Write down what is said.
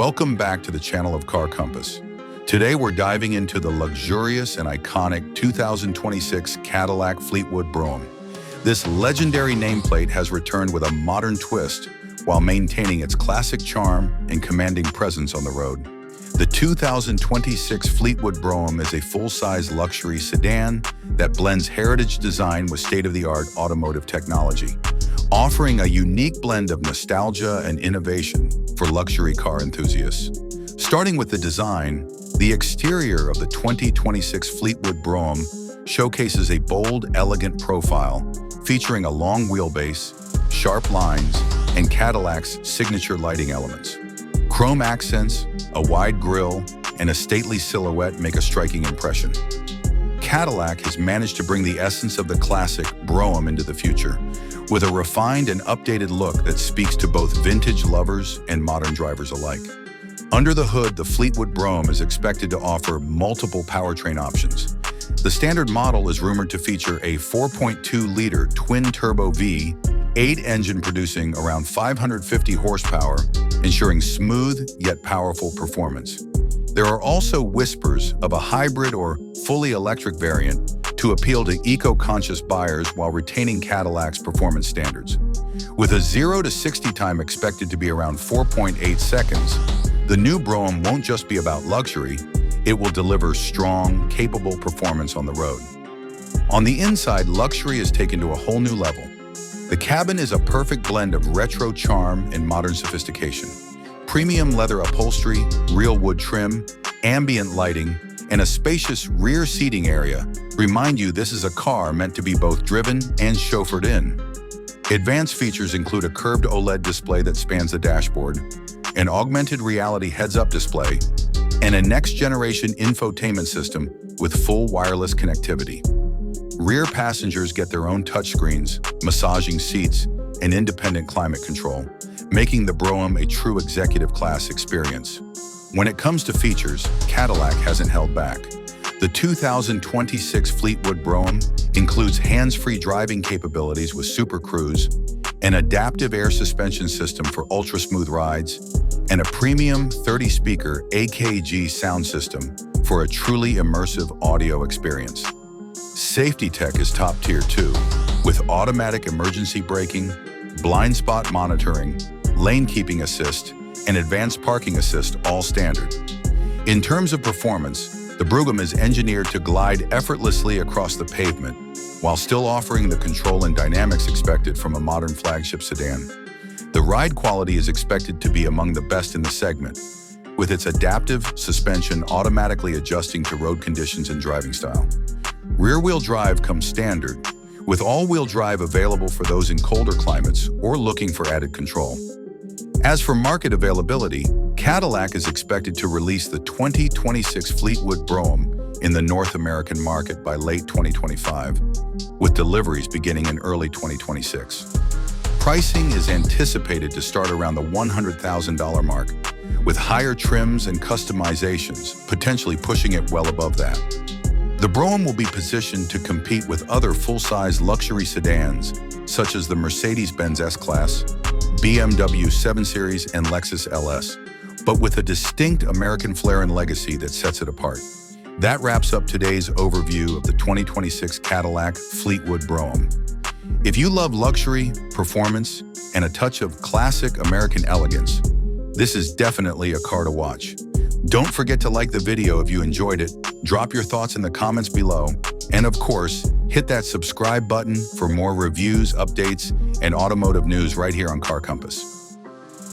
Welcome back to the channel of Car Compass. Today we're diving into the luxurious and iconic 2026 Cadillac Fleetwood Brougham. This legendary nameplate has returned with a modern twist while maintaining its classic charm and commanding presence on the road. The 2026 Fleetwood Brougham is a full-size luxury sedan that blends heritage design with state-of-the-art automotive technology, offering a unique blend of nostalgia and innovation for luxury car enthusiasts. Starting with the design, the exterior of the 2026 Fleetwood Brougham showcases a bold, elegant profile featuring a long wheelbase, sharp lines, and Cadillac's signature lighting elements. Chrome accents, a wide grille, and a stately silhouette make a striking impression. Cadillac has managed to bring the essence of the classic Brougham into the future, with a refined and updated look that speaks to both vintage lovers and modern drivers alike. Under the hood, the Fleetwood Brougham is expected to offer multiple powertrain options. The standard model is rumored to feature a 4.2-liter twin-turbo V8 engine producing around 550 horsepower, ensuring smooth yet powerful performance. There are also whispers of a hybrid or fully electric variant to appeal to eco-conscious buyers while retaining Cadillac's performance standards. With a 0 to 60 time expected to be around 4.8 seconds, the new Brougham won't just be about luxury, it will deliver strong, capable performance on the road. On the inside, luxury is taken to a whole new level. The cabin is a perfect blend of retro charm and modern sophistication. Premium leather upholstery, real wood trim, ambient lighting, and a spacious rear seating area remind you this is a car meant to be both driven and chauffeured in. Advanced features include a curved OLED display that spans the dashboard, an augmented reality heads-up display, and a next-generation infotainment system with full wireless connectivity. Rear passengers get their own touchscreens, massaging seats, and independent climate control, making the Brougham a true executive-class experience. When it comes to features, Cadillac hasn't held back. The 2026 Fleetwood Brougham includes hands-free driving capabilities with Super Cruise, an adaptive air suspension system for ultra-smooth rides, and a premium 30-speaker AKG sound system for a truly immersive audio experience. Safety tech is top tier too, with automatic emergency braking, blind spot monitoring, lane keeping assist, and advanced parking assist all standard. In terms of performance, the Brougham is engineered to glide effortlessly across the pavement while still offering the control and dynamics expected from a modern flagship sedan. The ride quality is expected to be among the best in the segment, with its adaptive suspension automatically adjusting to road conditions and driving style. Rear-wheel drive comes standard, with all-wheel drive available for those in colder climates or looking for added control. As for market availability, Cadillac is expected to release the 2026 Fleetwood Brougham in the North American market by late 2025, with deliveries beginning in early 2026. Pricing is anticipated to start around the $100,000 mark, with higher trims and customizations potentially pushing it well above that. The Brougham will be positioned to compete with other full-size luxury sedans, such as the Mercedes-Benz S-Class, BMW 7 Series, and Lexus LS, but with a distinct American flair and legacy that sets it apart. That wraps up today's overview of the 2026 Cadillac Fleetwood Brougham. If you love luxury, performance, and a touch of classic American elegance, this is definitely a car to watch. Don't forget to like the video if you enjoyed it, drop your thoughts in the comments below, and of course, hit that subscribe button for more reviews, updates, and automotive news right here on Car Compass.